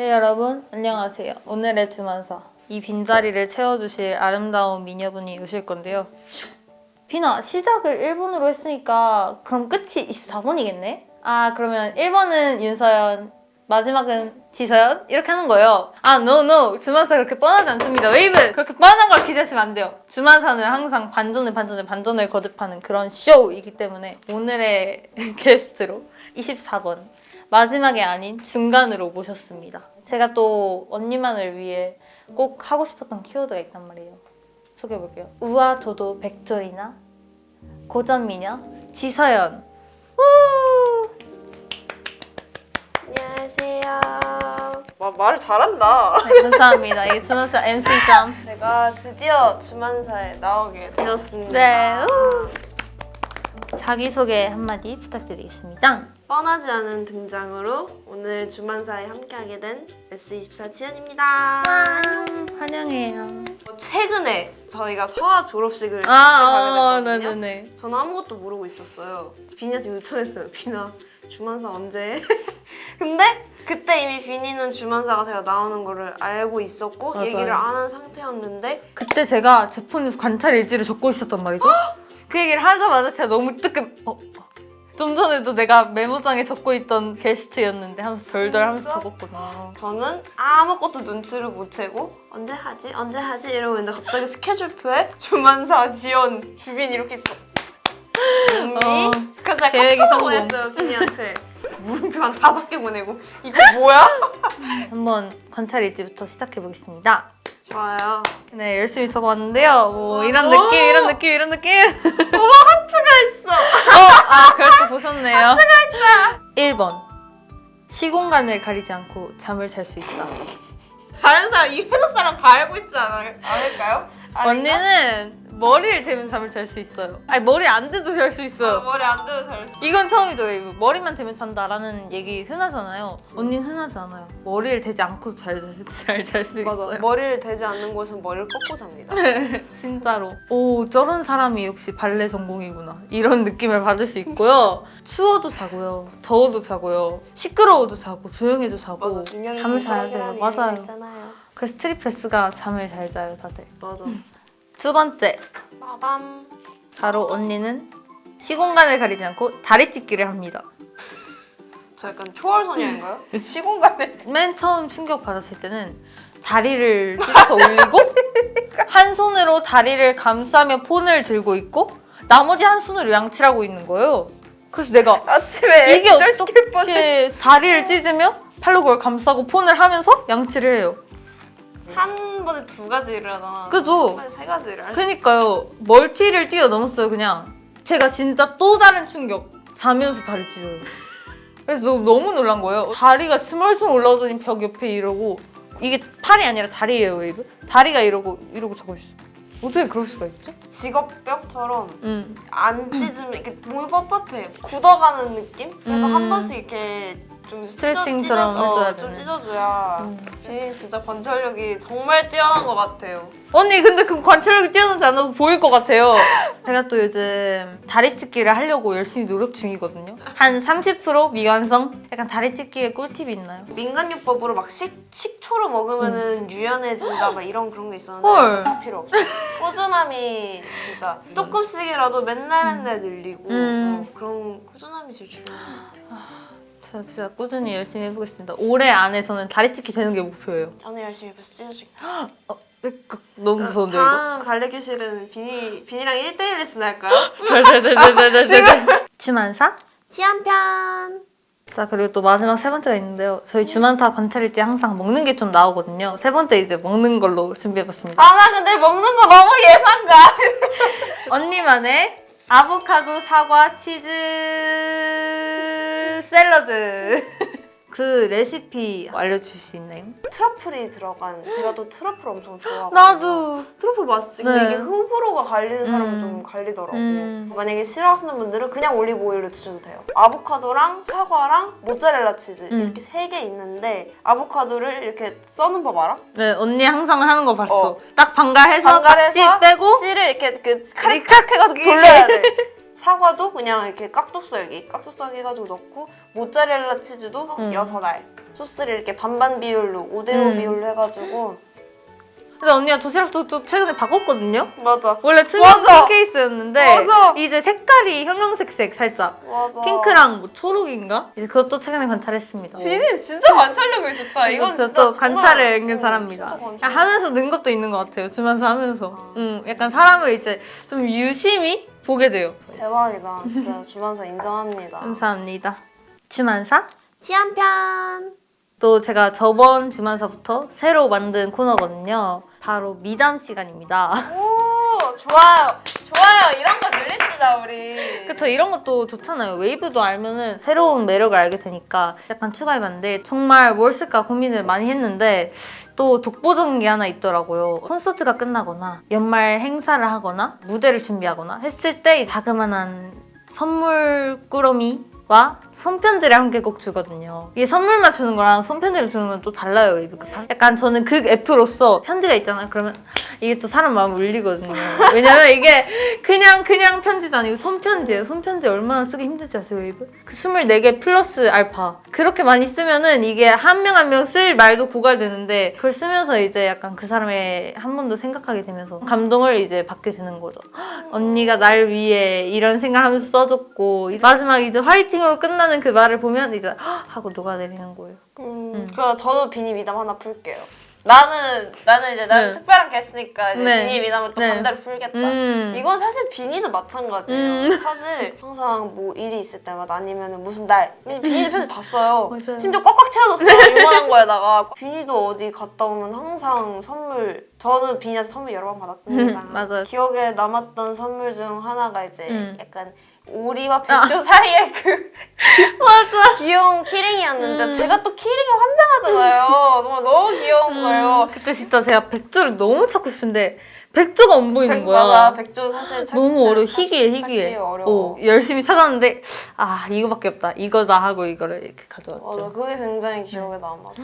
네, 여러분 안녕하세요. 오늘의 주만사, 이 빈자리를 채워주실 아름다운 미녀분이 오실 건데요. 비나, 시작을 1번으로 했으니까 그럼 끝이 24번이겠네? 아, 그러면 1번은 윤서연, 마지막은 지서연? 이렇게 하는 거예요. 아, no. 주만사 그렇게 뻔하지 않습니다. 웨이브! 그렇게 뻔한 걸 기대하시면 안 돼요. 주만사는 항상 반전을 거듭하는 그런 쇼이기 때문에 오늘의 게스트로 24번, 마지막이 아닌 중간으로 모셨습니다. 제가 또 언니만을 위해 꼭 하고 싶었던 키워드가 있단 말이에요. 소개해볼게요. 우아도도 백졸이나 고전미녀 지서연. 우! 안녕하세요. 말을 잘한다. 네, 감사합니다. 이게 주만사 MC점. 제가 드디어 주만사에 나오게 되었습니다. 네. 자기소개 한마디 부탁드리겠습니다. 뻔하지 않은 등장으로 오늘 주만사에 함께하게 된 S24 지연입니다. 환영해요. 최근에 저희가 서화 졸업식을 가게 됐거든요. 네네네. 저는 아무것도 모르고 있었어요. 비니한테 요청했어요. 비나, 주만사 언제? 근데 그때 이미 비니는 주만사가 제가 나오는 거를 알고 있었고 맞아요. 얘기를 안 한 상태였는데 그때 제가 제 폰에서 관찰 일지를 적고 있었단 말이죠. 그 얘기를 하자마자 제가 너무 뜨끔 좀 전에도 내가 메모장에 적고 있던 게스트였는데 하면서 덜덜 하면서 진짜? 적었거든요. 저는 아무것도 눈치를 못 채고 언제 하지 이러고 있는데 갑자기 스케줄표에 주만사, 지연, 주빈 이렇게 있어. 언니? 그래서 제가 계획이 카톡을 성공. 보냈어요 비니한테. 물음표 한 5개 보내고 이거 뭐야? 한번 관찰 일지부터 시작해 보겠습니다. 좋아요. 네, 열심히 적어왔는데요. 뭐 이런 느낌. 오마 하트가 있어. 그걸 또 보셨네요. 하트가 있다. 1번. 시공간을 가리지 않고 잠을 잘 수 있다. 다른 사람 이 회사 사람 다 알고 있지 않을까요? 언니는 머리를 대면 잠을 잘 수 있어요. 아니, 머리 안 대도 잘 수 있어요. 머리 안 대도 잘 수. 이건 처음이죠. 웨이브. 머리만 대면 잔다라는 얘기 흔하잖아요. 언니는 흔하지 않아요. 머리를 대지 않고 잘 수 맞아. 있어요. 머리를 대지 않는 곳은 머리를 꺾고 잡니다. 진짜로. 오, 저런 사람이 역시 발레 전공이구나. 이런 느낌을 받을 수 있고요. 추워도 자고요. 더워도 자고요. 시끄러워도 자고 조용해도 자고 맞아. 잠을 잘 자요. 맞아요. 있잖아요. 그래서 스트리패스가 잠을 잘 자요, 다들. 맞아. 두 번째. 빠밤. 바로 언니는 시공간을 가리지 않고 다리 찢기를 합니다. 저 약간 초월소녀인가요? 시공간에. 맨 처음 충격 받았을 때는 다리를 찢어서 올리고 한 손으로 다리를 감싸며 폰을 들고 있고 나머지 한 손으로 양치를 하고 있는 거예요. 그래서 내가 아침에 이게 어떻게 다리를 찢으며 팔로 그걸 감싸고 폰을 하면서 양치를 해요. 한 번에 2가지 일을 하잖아. 그죠? 한 번에 3가지 일을 할 그니까요. 멀티를 뛰어넘었어요, 그냥. 제가 진짜 또 다른 충격. 자면서 다리 찢어요. 그래서 너무 놀란 거예요. 다리가 스멀스멀 올라오더니 벽 옆에 이러고 이게 팔이 아니라 다리예요, 웨이브. 다리가 이러고 자고 있어. 어떻게 그럴 수가 있지? 직업병처럼 안 찢으면 이렇게 몸이 뻣뻣해. 굳어가는 느낌? 그래서 한 번씩 이렇게 좀 스트레칭처럼 해줘야 좀 되네. 찢어줘야 비니 진짜 관찰력이 정말 뛰어난 것 같아요. 언니 근데 그 관찰력이 뛰어나지 않아도 보일 것 같아요. 제가 또 요즘 다리 찢기를 하려고 열심히 노력 중이거든요. 한 30% 미완성? 약간 다리 찢기에 꿀팁이 있나요? 민간요법으로 막 식초로 먹으면은 유연해진다 막 이런 그런 게 있었는데 헐. 다 필요 없어. 꾸준함이 진짜 조금씩이라도 맨날 늘리고 그런 꾸준함이 제일 중요한 것 같아요. 저 진짜 꾸준히 열심히 해보겠습니다. 올해 안에 저는 다리 찢기 되는 게 목표예요. 저는 열심히 해서 찢어줄게요. 너무 무서운데 이거? 다음 갈래교실은 비니랑 1대1 레슨 할까요? 네네네네네. 주만사? 지한편. 자, 그리고 또 마지막 세 번째가 있는데요. 저희 주만사 관찰일 때 항상 먹는 게 좀 나오거든요. 세 번째 이제 먹는 걸로 준비해봤습니다. 아, 나 근데 먹는 거 너무 예상가. 언니만의 아보카도, 사과, 치즈 샐러드. 그 레시피 알려주실 수 있나요? 트러플이 들어간, 제가 또 트러플 엄청 좋아하고. 나도. 트러플 맛있지. 근데 네. 이게 호불호가 갈리는 사람은 좀 갈리더라고. 만약에 싫어하시는 분들은 그냥 올리브 오일로 드셔도 돼요. 아보카도랑 사과랑 모짜렐라 치즈 이렇게 3개 있는데 아보카도를 이렇게 써는 법 알아? 네, 언니 항상 하는 거 봤어. 딱 반갈해서 반갈해서 딱 씨 빼고 씨를 이렇게 카릭 해가지고 돌려야 돼. 사과도 그냥 이렇게 깍둑썰기 해가지고 넣고 모짜렐라 치즈도 6알 소스를 이렇게 반반 비율로 5대5 비율로 해가지고 근데 언니가 도시락도 또 최근에 바꿨거든요? 맞아. 원래 투명 케이스였는데 맞아. 이제 색깔이 형형색색 살짝 맞아. 핑크랑 뭐 초록인가? 이제 그것도 최근에 관찰했습니다. 비니 진짜 관찰력이 좋다. 이건 저 진짜 또 정말- 관찰을 은근 잘합니다. 진짜 관찰력. 하면서 는 것도 있는 것 같아요. 주면서 하면서. 약간 사람을 이제 좀 유심히 보게 돼요. 대박이다. 진짜 주만사 인정합니다. 감사합니다. 주만사? 치안편. 또 제가 저번 주만사부터 새로 만든 코너거든요. 바로 미담 시간입니다. 오 좋아요. 좋아요. 이런 거 늘립시다 우리. 그쵸, 이런 것도 좋잖아요. 웨이브도 알면은 새로운 매력을 알게 되니까 약간 추가해봤는데 정말 뭘 쓸까 고민을 많이 했는데 또 독보적인 게 하나 있더라고요. 콘서트가 끝나거나 연말 행사를 하거나 무대를 준비하거나 했을 때 이 자그마한 선물 꾸러미와 손편지를 함께 꼭 주거든요. 이게 선물만 주는 거랑 손편지를 주는 건 또 달라요, 웨이브 급한. 약간 저는 그 F로서 편지가 있잖아요. 그러면 이게 또 사람 마음을 울리거든요. 왜냐면 이게 그냥 편지도 아니고 손편지예요. 손편지 얼마나 쓰기 힘들지 아세요, 웨이브? 그 24개 플러스 알파. 그렇게 많이 쓰면은 이게 한 명 한 명 쓸 말도 고갈되는데 그걸 쓰면서 이제 약간 그 사람의 한 번 더 생각하게 되면서 감동을 이제 받게 되는 거죠. 언니가 날 위해 이런 생각하면서 써줬고 마지막 이제 화이팅으로 끝나는 그 말을 보면 이제 하고 녹아내리는 거예요. 그럼 저도 비니 미담 하나 풀게요. 나는 네. 특별한 게스트니까 이제 네. 비니 미담을 또 네. 반대로 풀겠다. 이건 이건 사실 비니도 마찬가지예요. 사실 항상 뭐 일이 있을 때마다 아니면 무슨 날 비니도 편지 다 써요. 맞아요. 심지어 꽉꽉 채워줬어요. 요만한 거에다가 비니도 어디 갔다 오면 항상 선물 저는 비니한테 선물 여러 번 받았습니다. 맞아요. 기억에 남았던 선물 중 하나가 이제 약간 오리와 아. 백조 사이에 그 맞아. 귀여운 키링이었는데 제가 또 키링에 환장하잖아요. 정말 너무 귀여운 거예요. 그때 진짜 제가 백조를 너무 찾고 싶은데 백조가 안 보이는 거야. 맞아. 백조 사실 너무 어려워. 희귀해. 찾기 어려워. 열심히 찾았는데 이거밖에 없다. 이거다 하고 이거를 이렇게 가져왔죠. 맞아. 그게 굉장히 기억에 남았어.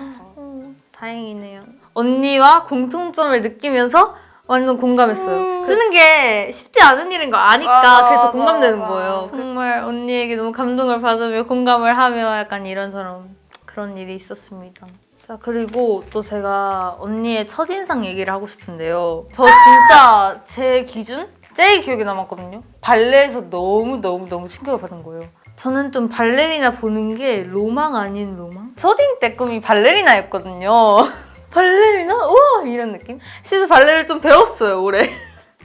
다행이네요. 언니와 공통점을 느끼면서 완전 공감했어요. 쓰는 게 쉽지 않은 일인 거 아니까 맞아, 그래도 맞아, 공감되는 맞아. 거예요. 정말 언니에게 너무 감동을 받으며 공감을 하며 약간 이런저런 그런 일이 있었습니다. 자, 그리고 또 제가 언니의 첫인상 얘기를 하고 싶은데요. 저 진짜 제 기준? 제일 기억에 남았거든요. 발레에서 너무 충격을 받은 거예요. 저는 좀 발레리나 보는 게 로망 아닌 로망? 초딩 때 꿈이 발레리나였거든요. 발레리나? 우와! 이런 느낌? 실제 발레를 좀 배웠어요, 올해.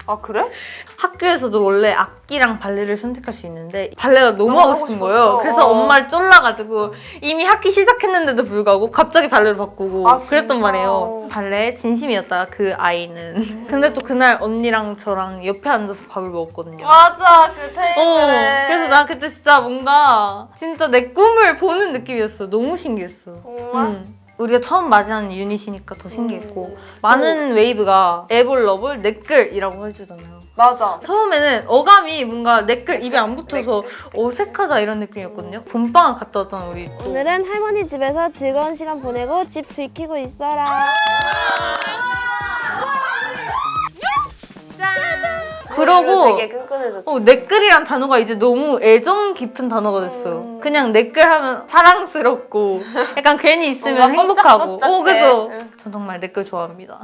아 그래? 학교에서도 원래 악기랑 발레를 선택할 수 있는데 발레가 너무 하고 싶은 싶었어. 거예요. 그래서 엄마를 쫄라가지고 이미 학기 시작했는데도 불구하고 갑자기 발레를 바꾸고 아, 그랬단 진짜? 말이에요. 발레에 진심이었다, 그 아이는. 근데 또 그날 언니랑 저랑 옆에 앉아서 밥을 먹었거든요. 맞아. 그 테이블에. 그래서 나 그때 진짜 뭔가 진짜 내 꿈을 보는 느낌이었어. 너무 신기했어. 정말? 우리가 처음 맞이하는 유닛이니까 더 신기했고 많은 웨이브가 에볼러블 네끌이라고 해주잖아요. 맞아. 처음에는 어감이 뭔가 네끌 입에 안 붙어서 어색하다 이런 느낌이었거든요. 봄방학 갔다 왔잖아 우리. 또. 오늘은 할머니 집에서 즐거운 시간 보내고 집 지키고 있어라. 그러고 되게 끈끈해졌지. 네끌이란 단어가 이제 너무 애정 깊은 단어가 됐어요. 그냥 네끌 하면 사랑스럽고 약간 괜히 있으면 뭔가 행복하고. 뽀짝뽀짝해. 그죠? 응. 저 정말 네끌 좋아합니다.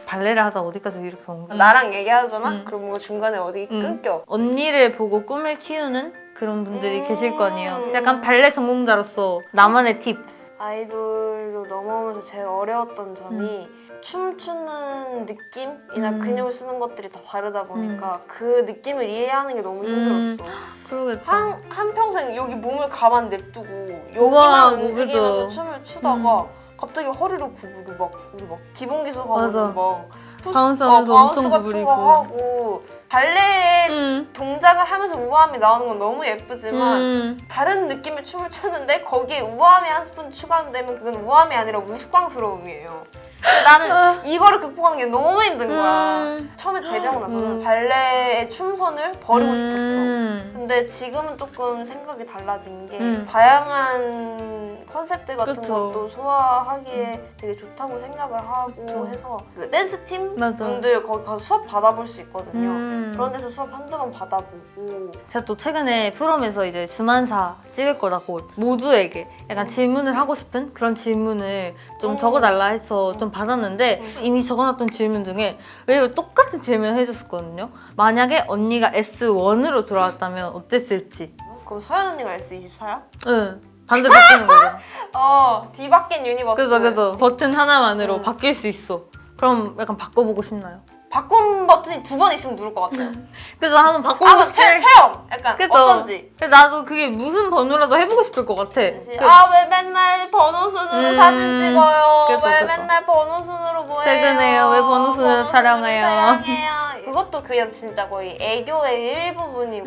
발레를 하다 어디까지 이렇게 온 거야? 나랑 얘기하잖아? 그럼 뭔가 중간에 어디 끊겨. 언니를 보고 꿈을 키우는 그런 분들이 계실 거 아니에요. 약간 발레 전공자로서 나만의 팁. 아이돌로 넘어오면서 제일 어려웠던 점이 춤추는 느낌이나 근육을 쓰는 것들이 다 다르다 보니까 그 느낌을 이해하는 게 너무 힘들었어. 그러겠다. 한평생 여기 몸을 가만 냅두고 우와, 여기만 움직이면서 그죠. 춤을 추다가 갑자기 허리를 구부리고 막 우리 막 기본 기술 하면서 맞아. 막 바운스하면서 바운스 엄청 같은 구부리고. 거 하고 발레 동작을 하면서 우아함이 나오는 건 너무 예쁘지만 다른 느낌의 춤을 췄는데 거기에 우아함이 한 스푼 추가되면 그건 우아함이 아니라 우스꽝스러움이에요. 근데 나는 이거를 극복하는 게 너무 힘든 거야. 처음에 데뷔하고 나서는 발레의 춤선을 버리고 싶었어. 근데 지금은 조금 생각이 달라진 게 음. 다양한 컨셉들 같은 그쵸. 것도 소화하기에 되게 좋다고 생각을 하고 그쵸. 해서 그 댄스팀 맞아. 분들 거기 가서 수업 받아볼 수 있거든요. 음. 그런 데서 수업 한두 번 받아보고 제가 또 최근에 프롬에서 이제 주만사 찍을 거다 곧 모두에게 약간 질문을 하고 싶은 그런 질문을 좀 적어달라 해서 좀 받았는데 이미 적어놨던 질문 중에 왜냐면 똑같은 질문을 해줬었거든요. 만약에 언니가 S1으로 돌아왔다면 어땠을지. 그럼 서연 언니가 S24야? 응. 반대 바뀌는 거죠. 뒤바뀐 유니버스. 그래서 버튼 하나만으로 바뀔 수 있어. 그럼 약간 바꿔보고 싶나요? 바꾼 버튼이 2번 있으면 누를 것 같아요. 그래서 한번 바꿔보고 싶어. 체험! 약간 그쵸? 어떤지. 근데 나도 그게 무슨 번호라도 해보고 싶을 것 같아. 왜 맨날 번호 순으로 사진 찍어요? 그쵸, 왜 그쵸. 맨날 번호 순으로 뭐해요? 퇴근해요. 왜 번호 순으로 촬영해요? 그것도 그냥 진짜 거의 애교의 일부분이고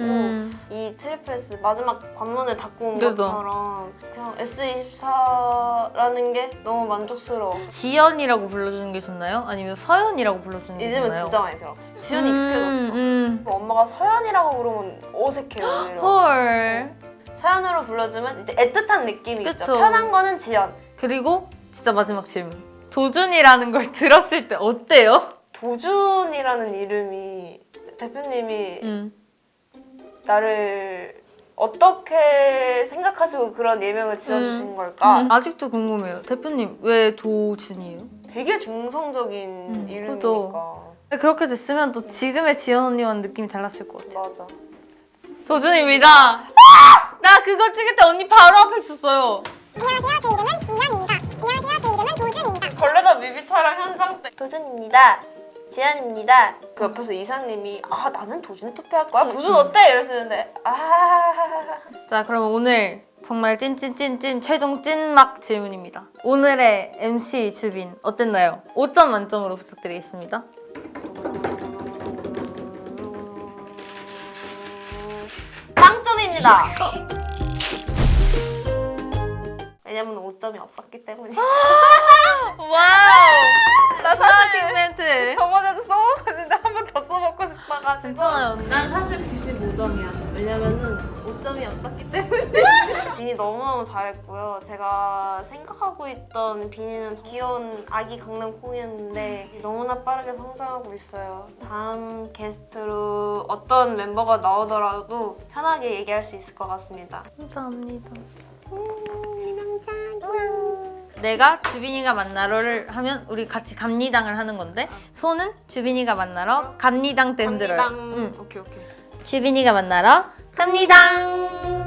이 트리플스 마지막 관문을 닫고 온 그죠. 것처럼 그냥 S24라는 게 너무 만족스러워. 지연이라고 불러주는 게 좋나요? 아니면 서연이라고 불러주는 게 이제는 좋나요? 진짜 많이 들었어. 지훈이 익숙해졌어. 엄마가 서연이라고 부르면 어색해요. 오히려. 헐. 서연으로 불러주면 이제 애틋한 느낌이 그쵸. 있죠. 편한 거는 지연. 그리고 진짜 마지막 질문. 도준이라는 걸 들었을 때 어때요? 도준이라는 이름이 대표님이 나를 어떻게 생각하시고 그런 예명을 지어주신 걸까? 아직도 궁금해요. 대표님 왜 도준이에요? 되게 중성적인 이름이니까. 그죠. 근데 그렇게 됐으면 또 지금의 지연 언니와는 느낌이 달랐을 것 같아요. 맞아. 도준입니다. 나 그거 찍을 때 언니 바로 앞에 있었어요. 안녕하세요. 제 이름은 지연입니다. 안녕하세요. 제 이름은 도준입니다. 벌레다 뮤비 촬영 현장 때 도준입니다. 지연입니다. 그 옆에서 이사님이 나는 도준 투표할 거야? 도준 어때? 이러시는데 자, 그럼 오늘 정말 찐찐찐찐 최종 찐막 질문입니다. 오늘의 MC 주빈 어땠나요? 5점 만점으로 부탁드리겠습니다. 빵점입니다. 왜냐면 5점이 없었기 때문이죠. 와우! 나 사실 멘트. 저번에도 써먹었는데 한 번 더 써먹고 싶다가지고. 괜찮아요, 언니. 난 사실 95점이야. 왜냐면은 5점이 없었기 때문에. 비니 너무너무 잘했고요. 제가 생각하고 있던 비니는 귀여운 아기 강남콩이었는데 너무나 빠르게 성장하고 있어요. 다음 게스트로 어떤 멤버가 나오더라도 편하게 얘기할 수 있을 것 같습니다. 감사합니다. 내가 주빈이가 만나러를 하면 우리 같이 감리당을 하는 건데 손은 주빈이가 만나러 감리당 때 흔들어요. 감리당. 오케이. 주빈이가 만나러 감리당.